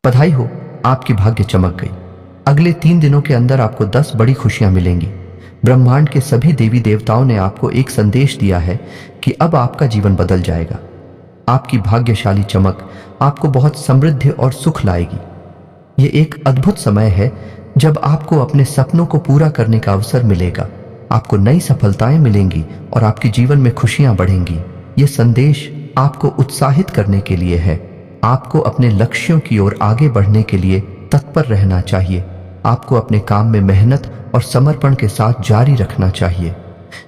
बधाई हो, आपकी भाग्य चमक गई। अगले 3 दिनों के अंदर आपको 10 बड़ी खुशियां मिलेंगी। ब्रह्मांड के सभी देवी देवताओं ने आपको एक संदेश दिया है कि अब आपका जीवन बदल जाएगा। आपकी भाग्यशाली चमक आपको बहुत समृद्धि और सुख लाएगी। ये एक अद्भुत समय है जब आपको अपने सपनों को पूरा करने का अवसर मिलेगा। आपको नई सफलताएं मिलेंगी और आपके जीवन में खुशियां बढ़ेंगी। ये संदेश आपको उत्साहित करने के लिए है। आपको अपने लक्ष्यों की ओर आगे बढ़ने के लिए तत्पर रहना चाहिए। आपको अपने काम में मेहनत और समर्पण के साथ जारी रखना चाहिए।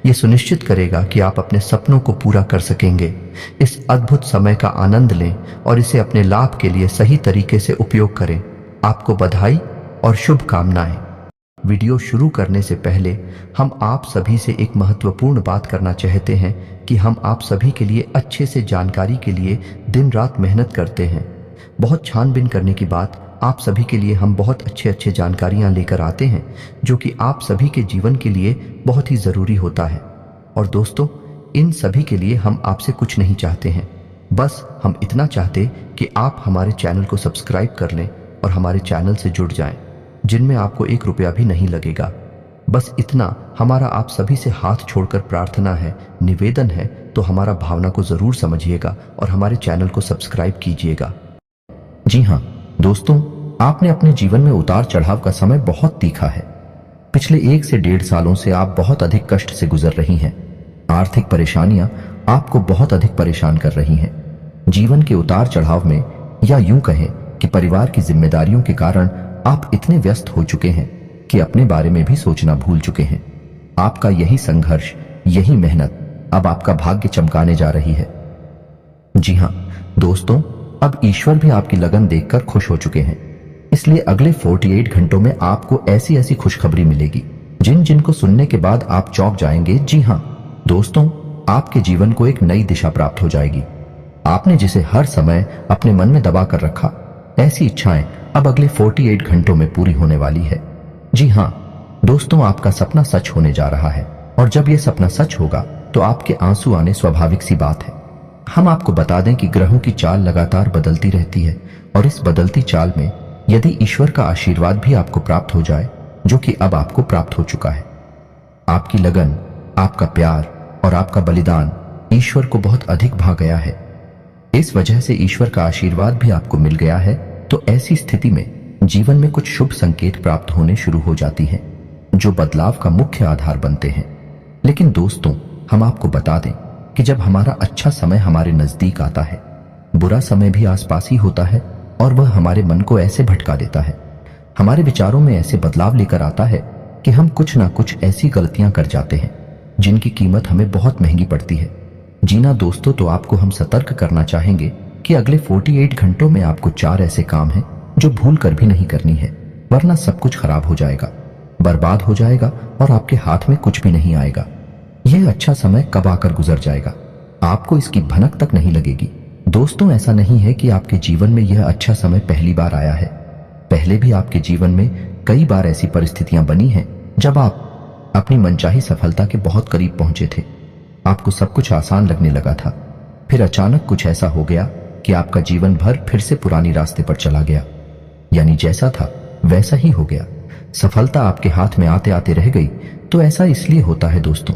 यह सुनिश्चित करेगा कि आप अपने सपनों को पूरा कर सकेंगे। इस अद्भुत समय का आनंद लें और इसे अपने लाभ के लिए सही तरीके से उपयोग करें। आपको बधाई और शुभकामनाएं। वीडियो शुरू करने से पहले हम आप सभी से एक महत्वपूर्ण बात करना चाहते हैं कि हम आप सभी के लिए अच्छे से जानकारी के लिए दिन रात मेहनत करते हैं। बहुत छानबीन करने की बाद आप सभी के लिए हम बहुत अच्छे जानकारियां लेकर आते हैं जो कि आप सभी के जीवन के लिए बहुत ही ज़रूरी होता है। और दोस्तों, इन सभी के लिए हम आपसे कुछ नहीं चाहते हैं, बस हम इतना चाहते कि आप हमारे चैनल को सब्सक्राइब कर लें और हमारे चैनल से जुड़ जाएं, जिनमें आपको 1 रुपया भी नहीं लगेगा। बस इतना हमारा आप सभी से हाथ छोड़कर प्रार्थना है, निवेदन है। तो हमारा भावना को जरूर समझिएगा और हमारे चैनल को सब्सक्राइब कीजिएगा। जी हाँ दोस्तों, आपने अपने जीवन में उतार चढ़ाव का समय बहुत तीखा है। पिछले 1 से 1.5 सालों से आप बहुत अधिक कष्ट से गुजर रही हैं। आर्थिक परेशानियां आपको बहुत अधिक परेशान कर रही हैं। जीवन के उतार चढ़ाव में, या यूं कहें कि परिवार की जिम्मेदारियों के कारण आप इतने व्यस्त हो चुके हैं कि अपने बारे में भी सोचना भूल चुके हैं। आपका यही संघर्ष, यही मेहनत अब आपका भाग्य चमकाने जा रही है। जी हाँ दोस्तों, अब ईश्वर भी आपकी लगन देखकर खुश हो चुके हैं। इसलिए अगले 48 घंटों में आपको ऐसी ऐसी खुशखबरी मिलेगी जिनको सुनने के बाद आप चौंक जाएंगे। जी हाँ दोस्तों, आपके जीवन को एक नई दिशा प्राप्त हो जाएगी। आपने जिसे हर समय अपने मन में दबा कर रखा, ऐसी इच्छाएं अब अगले 48 घंटों में पूरी होने वाली है। जी हाँ दोस्तों, आपका सपना सच होने जा रहा है और जब यह सपना सच होगा तो आपके आंसू आने स्वाभाविक सी बात है। हम आपको बता दें कि ग्रहों की चाल लगातार बदलती रहती है और इस बदलती चाल में यदि ईश्वर का आशीर्वाद भी आपको प्राप्त हो जाए, जो कि अब आपको प्राप्त हो चुका है, आपकी लगन, आपका प्यार और आपका बलिदान ईश्वर को बहुत अधिक भा गया है। इस वजह से ईश्वर का आशीर्वाद भी आपको मिल गया है। तो ऐसी स्थिति में जीवन में कुछ शुभ संकेत प्राप्त होने शुरू हो जाती हैं, जो बदलाव का मुख्य आधार बनते हैं। लेकिन दोस्तों, हम आपको बता दें कि जब हमारा अच्छा समय हमारे नजदीक आता है, बुरा समय भी आसपास ही होता है और वह हमारे मन को ऐसे भटका देता है, हमारे विचारों में ऐसे बदलाव लेकर आता है कि हम कुछ ना कुछ ऐसी गलतियां कर जाते हैं जिनकी कीमत हमें बहुत महंगी पड़ती है। जीना दोस्तों, तो आपको हम सतर्क करना चाहेंगे कि अगले 48 घंटों में आपको 4 ऐसे काम हैं जो भूल कर भी नहीं करनी है, वरना सब कुछ खराब हो जाएगा, बर्बाद हो जाएगा और आपके हाथ में कुछ भी नहीं आएगा। यह अच्छा समय कब आकर गुजर जाएगा, आपको इसकी भनक तक नहीं लगेगी। दोस्तों, ऐसा नहीं है कि आपके जीवन में यह अच्छा समय पहली बार आया है। पहले भी आपके जीवन में कई बार ऐसी परिस्थितियां बनी हैं जब आप अपनी मनचाही सफलता के बहुत करीब पहुंचे थे। आपको सब कुछ आसान लगने लगा था, फिर अचानक कुछ ऐसा हो गया कि आपका जीवन भर फिर से पुरानी रास्ते पर चला गया, यानी जैसा था वैसा ही हो गया। सफलता आपके हाथ में आते आते रह गई। तो ऐसा इसलिए होता है दोस्तों,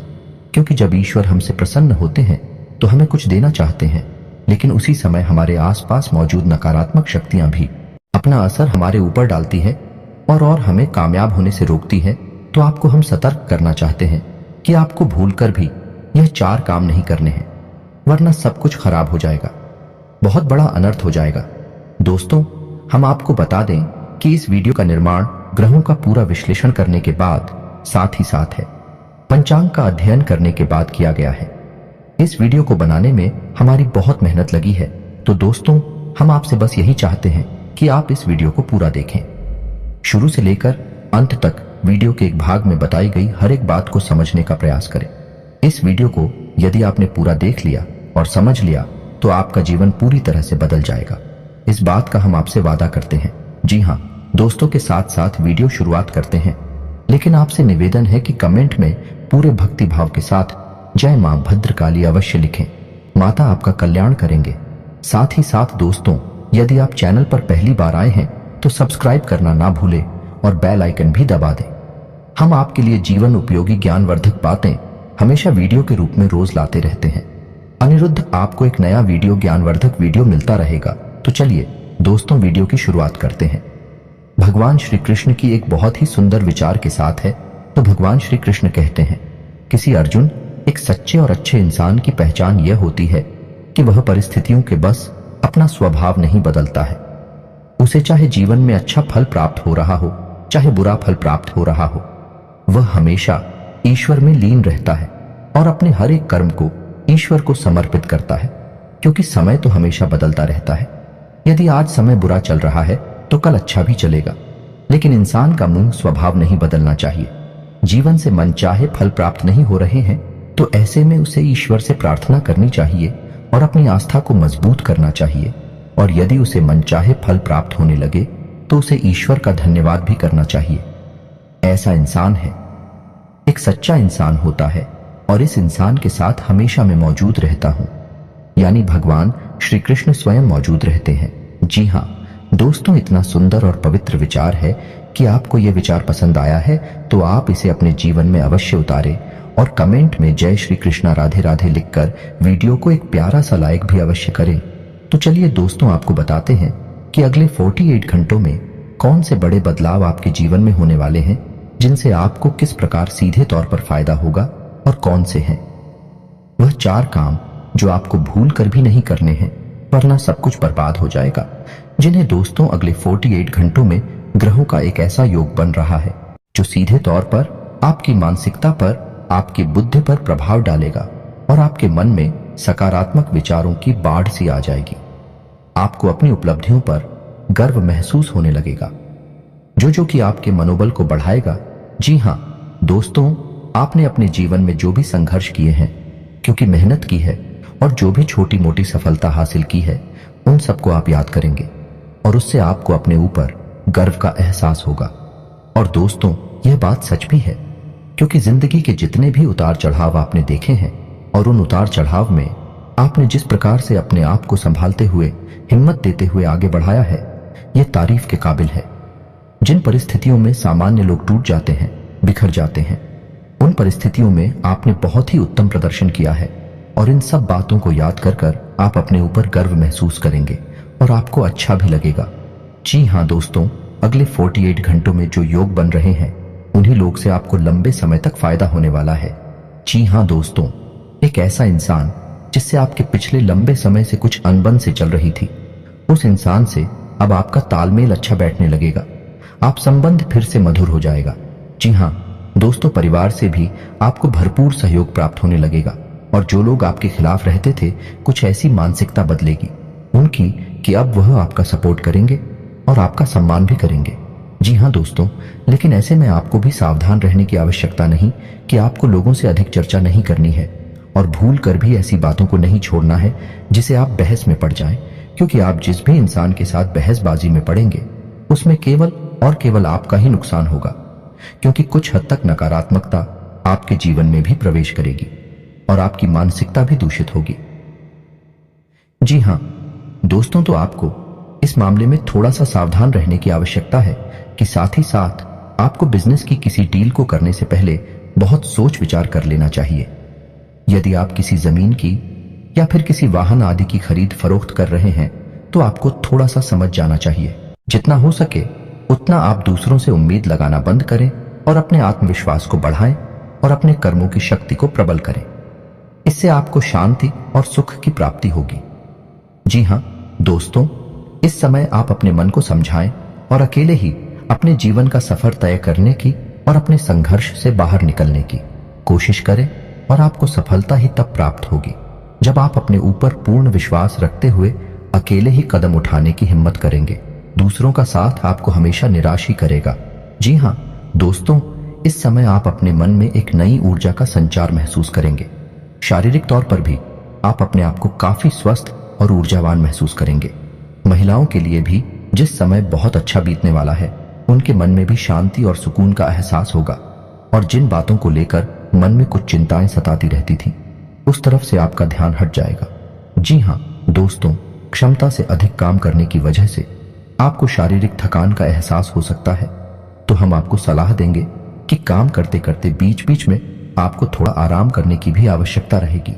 क्योंकि जब ईश्वर हमसे प्रसन्न होते हैं तो हमें कुछ देना चाहते हैं, लेकिन उसी समय हमारे आसपास मौजूद नकारात्मक शक्तियां भी अपना असर हमारे ऊपर डालती है और हमें कामयाब होने से रोकती है। तो आपको हम सतर्क करना चाहते हैं कि आपको भूलकर भी यह 4 काम नहीं करने हैं, वरना सब कुछ खराब हो जाएगा, बहुत बड़ा अनर्थ हो जाएगा। दोस्तों, हम आपको बता दें कि इस वीडियो का निर्माण ग्रहों का पूरा विश्लेषण करने के बाद, साथ ही साथ है पंचांग का अध्ययन करने के बाद किया गया है। इस वीडियो को बनाने में हमारी बहुत मेहनत लगी है। तो दोस्तों, हम आपसे बस यही चाहते हैं कि आप इस वीडियो को पूरा देखें, शुरू से लेकर अंत तक। वीडियो के एक भाग में बताई गई हर एक बात को समझने का प्रयास करें। इस वीडियो को यदि आपने पूरा देख लिया और समझ लिया तो आपका जीवन पूरी तरह से बदल जाएगा। इस बात का हम आपसे वादा करते हैं। जी हाँ दोस्तों, के साथ साथ वीडियो शुरुआत करते हैं, लेकिन आपसे निवेदन है कि कमेंट में पूरे भक्ति भाव के साथ जय मां भद्रकाली अवश्य लिखें। माता आपका कल्याण करेंगे। साथ ही साथ दोस्तों, यदि आप चैनल पर पहली बार आए हैं तो सब्सक्राइब करना ना भूलें और बेल आइकन भी दबा दें। हम आपके लिए जीवन उपयोगी ज्ञानवर्धक बातें हमेशा वीडियो के रूप में रोज लाते रहते हैं। अनिरुद्ध आपको एक नया वीडियो ज्ञानवर्धक वीडियो मिलता रहेगा। तो चलिए दोस्तों वीडियो की शुरुआत करते हैं। भगवान श्री कृष्ण की एक बहुत ही सुंदर विचार के साथ है। तो भगवान श्री कृष्ण कहते हैं, किसी अर्जुन, एक सच्चे और अच्छे इंसान की पहचान यह होती है कि वह परिस्थितियों के बस अपना स्वभाव नहीं बदलता है। उसे चाहे जीवन में अच्छा फल प्राप्त हो रहा हो, चाहे बुरा फल प्राप्त हो रहा हो, वह हमेशा ईश्वर में लीन रहता है और अपने हर एक कर्म को ईश्वर को समर्पित करता है, क्योंकि समय तो हमेशा बदलता रहता है। यदि आज समय बुरा चल रहा है तो कल अच्छा भी चलेगा, लेकिन इंसान का मूल स्वभाव नहीं बदलना चाहिए। जीवन से मनचाहे फल प्राप्त नहीं हो रहे हैं तो ऐसे में उसे ईश्वर से प्रार्थना करनी चाहिए और अपनी आस्था को मजबूत करना चाहिए। और यदि उसे मनचाहे फल प्राप्त होने लगे तो उसे ईश्वर का धन्यवाद भी करना चाहिए। ऐसा इंसान है, एक सच्चा इंसान होता है और इस इंसान के साथ हमेशा मैं मौजूद रहता हूं, यानी भगवान श्री कृष्ण स्वयं मौजूद रहते हैं। जी हां दोस्तों, इतना सुंदर और पवित्र विचार है कि आपको यह विचार पसंद आया है तो आप इसे अपने जीवन में अवश्य उतारें और कमेंट में जय श्री कृष्णा राधे राधे लिखकर वीडियो को एक प्यारा सा लाइक भी अवश्य करें। तो चलिए दोस्तों आपको बताते हैं कि अगले 48 घंटों में कौन से बड़े बदलाव आपके जीवन में होने वाले हैं, जिनसे आपको किस प्रकार सीधे तौर पर फायदा होगा और कौन से हैं। वह 4 काम जो आपको भूल कर भी नहीं करने हैं, वरना सब कुछ बर्बाद हो जाएगा, जिन्हें दोस्तों अगले 48 घंटों में ग्रहों का एक ऐसा योग बन रहा है जो सीधे तौर पर आपकी मानसिकता पर, आपकी बुद्धि पर प्रभाव डालेगा और आपके मन में सकारात्मक विचारों की बाढ़ सी आ जाएगी। आपको अपनी उपलब्धियों पर गर्व महसूस होने लगेगा, जो कि आपके मनोबल को बढ़ाएगा। जी हां दोस्तों, आपने अपने जीवन में जो भी संघर्ष किए हैं, क्योंकि मेहनत की है और जो भी छोटी मोटी सफलता हासिल की है, उन सबको आप याद करेंगे और उससे आपको अपने ऊपर गर्व का एहसास होगा। और दोस्तों यह बात सच भी है, क्योंकि जिंदगी के जितने भी उतार चढ़ाव आपने देखे हैं और उन उतार चढ़ाव में आपने जिस प्रकार से अपने आप को संभालते हुए, हिम्मत देते हुए आगे बढ़ाया है, यह तारीफ के काबिल है। जिन परिस्थितियों में सामान्य लोग टूट जाते हैं, बिखर जाते हैं, उन परिस्थितियों में आपने बहुत ही उत्तम प्रदर्शन किया है और इन सब बातों को याद कर कर आप अपने ऊपर गर्व महसूस करेंगे और आपको अच्छा भी लगेगा। जी हां दोस्तों, अगले 48 घंटों में जो योग बन रहे हैं, उन्हीं लोग से आपको लंबे समय तक फायदा होने वाला है। जी हां दोस्तों, एक ऐसा इंसान जिससे आपके पिछले लंबे समय से कुछ अनबन से चल रही थी, उस इंसान से अब आपका तालमेल अच्छा बैठने लगेगा, आप संबंध फिर से मधुर हो जाएगा। जी हां दोस्तों, परिवार से भी आपको भरपूर सहयोग प्राप्त होने लगेगा और जो लोग आपके खिलाफ रहते थे, कुछ ऐसी मानसिकता बदलेगी उनकी कि अब वह आपका सपोर्ट करेंगे और आपका सम्मान भी करेंगे। जी हां दोस्तों, लेकिन ऐसे में आपको भी सावधान रहने की आवश्यकता नहीं कि आपको लोगों से अधिक चर्चा नहीं करनी है और भूल कर भी ऐसी बातों को नहीं छोड़ना है जिसे आप बहस में पड़ जाएं, क्योंकि आप जिस भी इंसान के साथ बहसबाजी में पड़ेंगे उसमें केवल और केवल आपका ही नुकसान होगा, क्योंकि कुछ हद तक नकारात्मकता आपके जीवन में भी प्रवेश करेगी और आपकी मानसिकता भी दूषित होगी। जी हां दोस्तों, तो आपको इस मामले में थोड़ा सा सावधान रहने की आवश्यकता है कि साथ ही साथ आपको बिजनेस की किसी डील को करने से पहले बहुत सोच विचार कर लेना चाहिए। यदि आप किसी जमीन की या फिर किसी वाहन आदि की खरीद फरोख्त कर रहे हैं तो आपको थोड़ा सा समझ जाना चाहिए। जितना हो सके उतना आप दूसरों से उम्मीद लगाना बंद करें और अपने आत्मविश्वास को बढ़ाएं और अपने कर्मों की शक्ति को प्रबल करें। इससे आपको शांति और सुख की प्राप्ति होगी। जी हां दोस्तों, इस समय आप अपने मन को समझाएं और अकेले ही अपने जीवन का सफर तय करने की और अपने संघर्ष से बाहर निकलने की कोशिश करें और आपको सफलता ही तब प्राप्त होगी जब आप अपने ऊपर पूर्ण विश्वास रखते हुए अकेले ही कदम उठाने की हिम्मत करेंगे। दूसरों का साथ आपको हमेशा निराश ही करेगा। जी हां दोस्तों, इस समय आप अपने मन में एक नई ऊर्जा का संचार महसूस करेंगे। शारीरिक तौर पर भी आप अपने आप को काफी स्वस्थ और ऊर्जावान महसूस करेंगे। महिलाओं के लिए भी जिस समय बहुत अच्छा बीतने वाला है, उनके मन में भी शांति और सुकून का एहसास होगा और जिन बातों को लेकर मन में कुछ चिंताएं सताती रहती थीं, उस तरफ से आपका ध्यान हट जाएगा। जी हां दोस्तों, क्षमता से अधिक काम करने की वजह से आपको शारीरिक थकान का एहसास हो सकता है, तो हम आपको सलाह देंगे कि काम करते करते बीच बीच में आपको थोड़ा आराम करने की भी आवश्यकता रहेगी।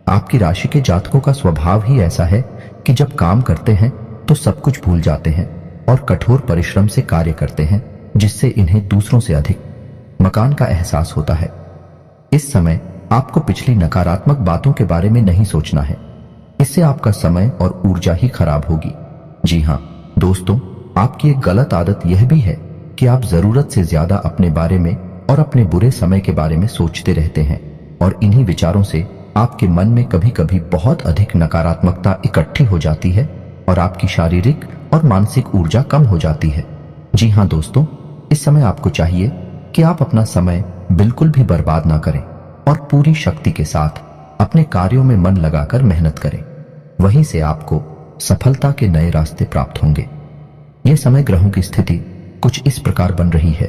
आपकी राशि के जातकों का स्वभाव ही ऐसा है कि जब काम करते हैं तो सब कुछ भूल जाते हैं और कठोर परिश्रम से कार्य करते हैं, जिससे इन्हें दूसरों से अधिक मकान का एहसास होता है। इस समय आपको पिछली नकारात्मक बातों के बारे में नहीं सोचना है, इससे आपका समय और ऊर्जा ही खराब होगी। जी हाँ दोस्तों, आपकी एक गलत आदत यह भी है कि आप जरूरत से ज्यादा अपने बारे में और अपने बुरे समय के बारे में सोचते रहते हैं और इन्हीं विचारों से आपके मन में कभी कभी बहुत अधिक नकारात्मकता इकट्ठी हो जाती है और आपकी शारीरिक और मानसिक ऊर्जा कम हो जाती है। जी हाँ दोस्तों, इस समय आपको चाहिए कि आप अपना समय बिल्कुल भी बर्बाद ना करें और पूरी शक्ति के साथ अपने कार्यों में मन लगाकर मेहनत करें। वहीं से आपको सफलता के नए रास्ते प्राप्त होंगे। यह समय ग्रहों की स्थिति कुछ इस प्रकार बन रही है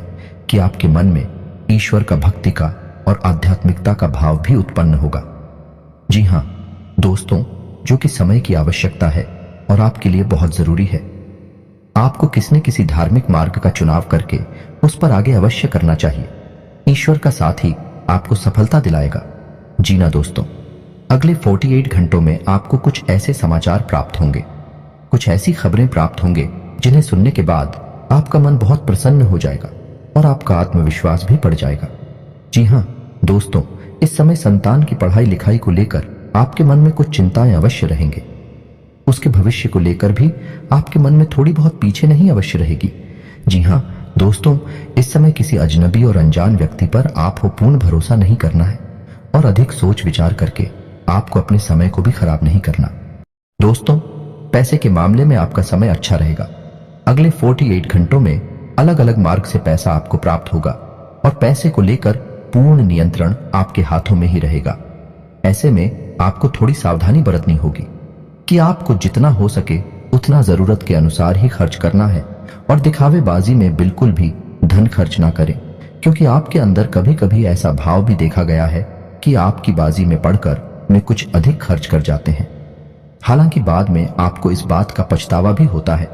कि आपके मन में ईश्वर का भक्ति का और आध्यात्मिकता का भाव भी उत्पन्न होगा। जी हाँ दोस्तों, जो कि समय की आवश्यकता है और आपके लिए बहुत जरूरी है। आपको किसी न किसी धार्मिक मार्ग का चुनाव करके उस पर आगे अवश्य करना चाहिए। ईश्वर का साथ ही आपको सफलता दिलाएगा। जी ना दोस्तों, अगले 48 घंटों में आपको कुछ ऐसे समाचार प्राप्त होंगे, कुछ ऐसी खबरें प्राप्त होंगे जिन्हें सुनने के बाद आपका मन बहुत प्रसन्न हो जाएगा और आपका आत्मविश्वास भी बढ़ जाएगा। जी हाँ दोस्तों, इस समय संतान की पढ़ाई लिखाई को लेकर आपके मन में कुछ चिंताएं अवश्य रहेंगे। उसके भविष्य को लेकर भी आपके मन में थोड़ी बहुत पीछे नहीं अवश्य रहेगी। जी हाँ दोस्तों, इस समय किसी अजनबी और अनजान व्यक्ति पर आपको पूर्ण भरोसा नहीं करना है और अधिक सोच विचार करके आपको अपने समय को भी खराब नहीं करना। दोस्तों, पैसे के मामले में आपका समय अच्छा रहेगा। अगले 48 घंटों में अलग अलग मार्ग से पैसा आपको प्राप्त होगा और पैसे को लेकर पूर्ण नियंत्रण आपके हाथों में ही रहेगा। ऐसे में आपको थोड़ी सावधानी बरतनी होगी कि आपको जितना हो सके उतना जरूरत के अनुसार ही खर्च करना है और दिखावेबाजी में बिल्कुल भी धन खर्च ना करें, क्योंकि आपके अंदर कभी कभी ऐसा भाव भी देखा गया है कि आपकी बाजी में पड़कर में कुछ अधिक खर्च कर जाते हैं। हालांकि बाद में आपको इस बात का पछतावा भी होता है,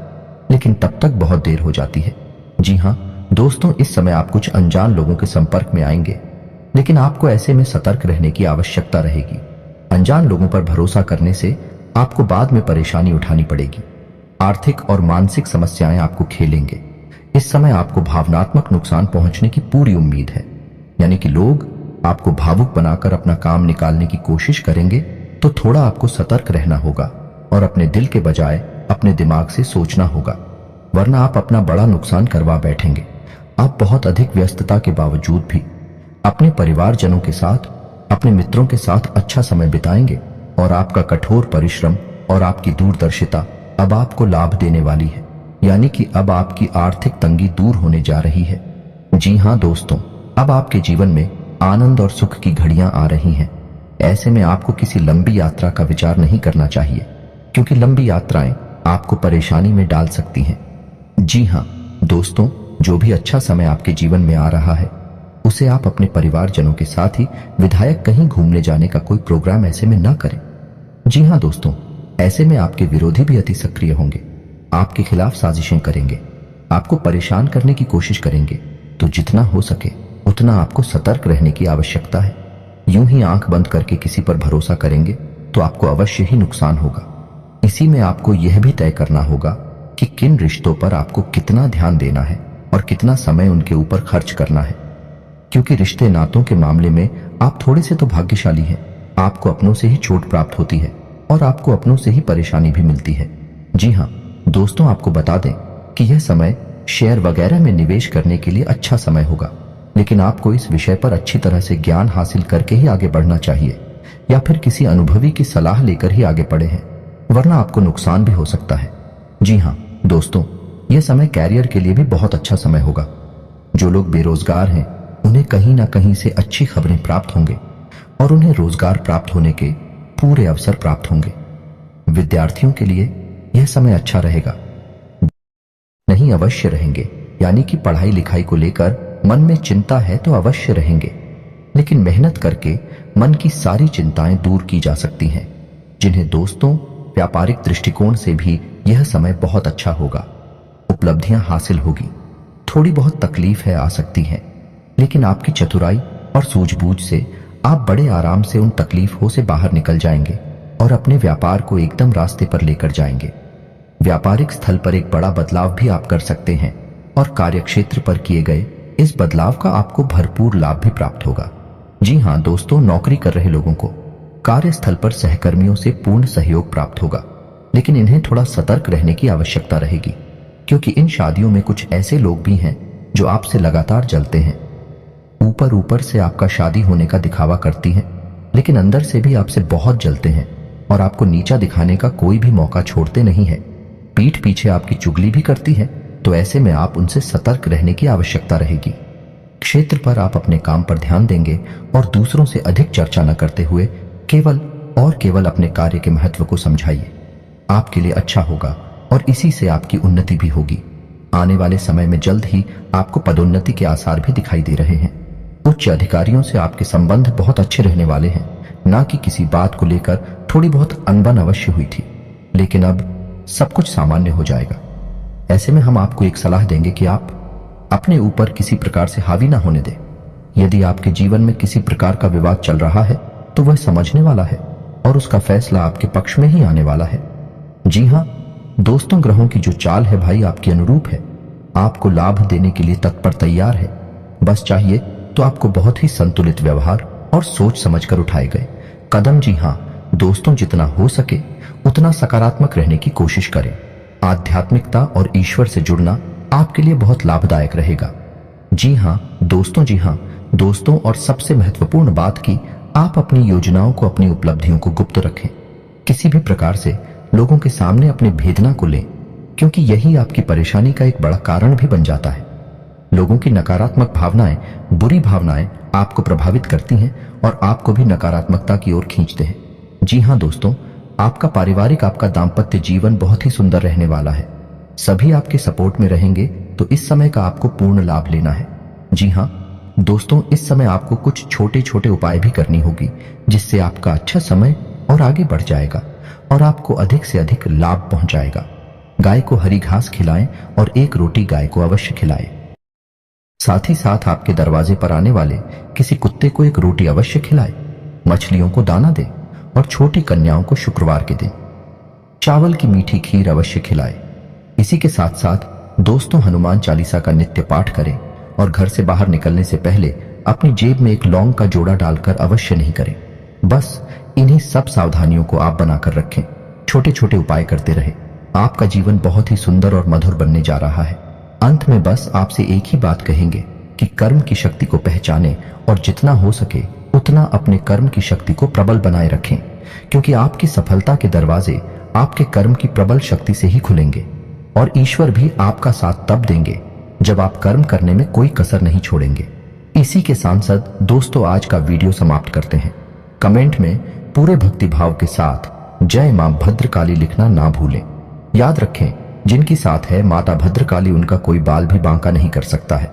लेकिन तब तक बहुत देर हो जाती है। जी हाँ दोस्तों, इस समय आप कुछ अनजान लोगों के संपर्क में आएंगे, लेकिन आपको ऐसे में सतर्क रहने की आवश्यकता रहेगी। अनजान लोगों पर भरोसा करने से आपको बाद में परेशानी उठानी पड़ेगी। आर्थिक और मानसिक समस्याएं आपको खेलेंगे। इस समय आपको भावनात्मक नुकसान पहुंचने की पूरी उम्मीद है, यानी कि लोग आपको भावुक बनाकर अपना काम निकालने की कोशिश करेंगे, तो थोड़ा आपको सतर्क रहना होगा और अपने दिल के बजाय अपने दिमाग से सोचना होगा, वरना आप अपना बड़ा नुकसान करवा बैठेंगे। आप बहुत अधिक व्यस्तता के बावजूद भी अपने परिवारजनों के साथ, अपने मित्रों के साथ अच्छा समय बिताएंगे और आपका कठोर परिश्रम और आपकी दूरदर्शिता अब आपको लाभ देने वाली है, यानी कि अब आपकी आर्थिक तंगी दूर होने जा रही है। जी हाँ दोस्तों, अब आपके जीवन में आनंद और सुख की घड़ियां आ रही हैं। ऐसे में आपको किसी लंबी यात्रा का विचार नहीं करना चाहिए, क्योंकि लंबी यात्राएं आपको परेशानी में डाल सकती हैं। जी हाँ दोस्तों, जो भी अच्छा समय आपके जीवन में आ रहा है उसे आप अपने परिवारजनों के साथ ही विधायक कहीं घूमने जाने का कोई प्रोग्राम ऐसे में ना करें। जी हाँ दोस्तों, ऐसे में आपके विरोधी भी अति सक्रिय होंगे, आपके खिलाफ साजिशें करेंगे, आपको परेशान करने की कोशिश करेंगे। तो जितना हो सके उतना आपको सतर्क रहने की आवश्यकता है। यूं ही आंख बंद करके किसी पर भरोसा करेंगे तो आपको अवश्य ही नुकसान होगा। इसी में आपको यह भी तय करना होगा कि किन रिश्तों पर आपको कितना ध्यान देना है और कितना समय उनके ऊपर खर्च करना है, क्योंकि रिश्ते नातों के मामले में आप थोड़े से तो भाग्यशाली हैं। आपको अपनों से ही चोट प्राप्त होती है और आपको अपनों से ही परेशानी भी मिलती है। जी हाँ दोस्तों, आपको बता दें कि यह समय शेयर वगैरह में निवेश करने के लिए अच्छा समय होगा, लेकिन आपको इस विषय पर अच्छी तरह से ज्ञान हासिल करके ही आगे बढ़ना चाहिए, या फिर किसी अनुभवी की सलाह लेकर ही आगे बढ़े हैं, वरना आपको नुकसान भी हो सकता है। जी हाँ दोस्तों, यह समय कैरियर के लिए भी बहुत अच्छा समय होगा। जो लोग बेरोजगार हैं उन्हें कहीं ना कहीं से अच्छी खबरें प्राप्त होंगे और उन्हें रोजगार प्राप्त होने के पूरे अवसर प्राप्त होंगे। विद्यार्थियों के लिए यह समय अच्छा रहेगा, नहीं अवश्य रहेंगे, यानी कि पढ़ाई लिखाई को लेकर मन में चिंता है तो अवश्य रहेंगे, लेकिन मेहनत करके मन की सारी चिंताएं दूर की जा सकती हैं, जिन्हें दोस्तों व्यापारिक दृष्टिकोण से भी यह समय बहुत अच्छा होगा। उपलब्धियां हासिल होगी। थोड़ी बहुत तकलीफ आ सकती है, लेकिन आपकी चतुराई और सूझबूझ से आप बड़े आराम से उन तकलीफों से बाहर निकल जाएंगे और अपने व्यापार को एकदम रास्ते पर लेकर जाएंगे। व्यापारिक स्थल पर एक बड़ा बदलाव भी आप कर सकते हैं और कार्यक्षेत्र पर किए गए इस बदलाव का आपको भरपूर लाभ भी प्राप्त होगा। जी हाँ दोस्तों, नौकरी कर रहे लोगों को कार्यस्थल पर सहकर्मियों से पूर्ण सहयोग प्राप्त होगा, लेकिन इन्हें थोड़ा सतर्क रहने की आवश्यकता रहेगी, क्योंकि इन शादियों में कुछ ऐसे लोग भी हैं जो आपसे लगातार जलते हैं। ऊपर ऊपर से आपका शादी होने का दिखावा करती हैं, लेकिन अंदर से भी आपसे बहुत जलते हैं और आपको नीचा दिखाने का कोई भी मौका छोड़ते नहीं है। पीठ पीछे आपकी चुगली भी करती है, तो ऐसे में आप उनसे सतर्क रहने की आवश्यकता रहेगी। क्षेत्र पर आप अपने काम पर ध्यान देंगे और दूसरों से अधिक चर्चा न करते हुए केवल अपने कार्य के महत्व को समझाइए। आपके लिए अच्छा होगा और इसी से आपकी उन्नति भी होगी। आने वाले समय में जल्द ही आपको पदोन्नति के आसार भी दिखाई दे रहे हैं। उच्च अधिकारियों से आपके संबंध बहुत अच्छे रहने वाले हैं। ना कि किसी बात को लेकर थोड़ी बहुत अनबन अवश्य हुई थी, लेकिन अब सब कुछ सामान्य हो जाएगा। ऐसे में हम आपको एक सलाह देंगे कि आप अपने ऊपर किसी प्रकार से हावी ना होने दें। यदि आपके जीवन में किसी प्रकार का विवाद चल रहा है तो वह समझने वाला है और उसका फैसला आपके पक्ष में ही आने वाला है। जी हाँ दोस्तों, ग्रहों की जो चाल है भाई आपके अनुरूप है। आपको लाभ देने के लिए तत्पर तैयार है। बस चाहिए तो आपको बहुत ही संतुलित व्यवहार और सोच समझकर उठाए गए कदम। जी हाँ दोस्तों, जितना हो सके उतना सकारात्मक रहने की कोशिश करें। आध्यात्मिकता और ईश्वर से जुड़ना आपके लिए बहुत लाभदायक रहेगा। जी हाँ दोस्तों, और सबसे महत्वपूर्ण बात कि आप अपनी योजनाओं को, अपनी उपलब्धियों को गुप्त रखें। किसी भी प्रकार से लोगों के सामने अपने भेदना को लें, क्योंकि यही आपकी परेशानी का एक बड़ा कारण भी बन जाता है। लोगों की नकारात्मक भावनाएं, बुरी भावनाएं आपको प्रभावित करती हैं और आपको भी नकारात्मकता की ओर खींचते हैं। जी हाँ दोस्तों, आपका पारिवारिक, आपका दाम्पत्य जीवन बहुत ही सुंदर रहने वाला है। सभी आपके सपोर्ट में रहेंगे, तो इस समय का आपको पूर्ण लाभ लेना है। जी हाँ दोस्तों, इस समय आपको कुछ छोटे छोटे उपाय भी करनी होगी, जिससे आपका अच्छा समय और आगे बढ़ जाएगा और आपको अधिक से अधिक लाभ पहुंचाएगा। गाय को हरी घास खिलाएं और एक रोटी गाय को अवश्य खिलाएं। साथ ही साथ आपके दरवाजे पर आने वाले किसी कुत्ते को एक रोटी अवश्य खिलाएं। मछलियों को दाना दें और छोटी कन्याओं को शुक्रवार के दिन चावल की मीठी खीर अवश्य खिलाएं। इसी के साथ साथ दोस्तों, हनुमान चालीसा का नित्य पाठ करें और घर से बाहर निकलने से पहले अपनी जेब में एक लौंग का जोड़ा डालकर अवश्य नहीं करें। बस इन्हीं सब सावधानियों को आप बनाकर रखें। छोटे छोटे उपाय करते रहे। आपका जीवन बहुत ही सुंदर और मधुर बनने जा रहा है। अंत में बस आपसे एक ही बात कहेंगे कि कर्म की शक्ति को पहचानें और जितना हो सके उतना अपने कर्म की शक्ति को प्रबल बनाए रखें, क्योंकि आपकी सफलता के दरवाजे आपके कर्म की प्रबल शक्ति से ही खुलेंगे और ईश्वर भी आपका साथ तब देंगे जब आप कर्म करने में कोई कसर नहीं छोड़ेंगे। इसी के सांसद दोस्तों, आज का वीडियो समाप्त करते हैं। कमेंट में पूरे भक्तिभाव के साथ जय मां भद्रकाली लिखना ना भूलें। याद रखें, जिनकी साथ है माता भद्रकाली, उनका कोई बाल भी बांका नहीं कर सकता है।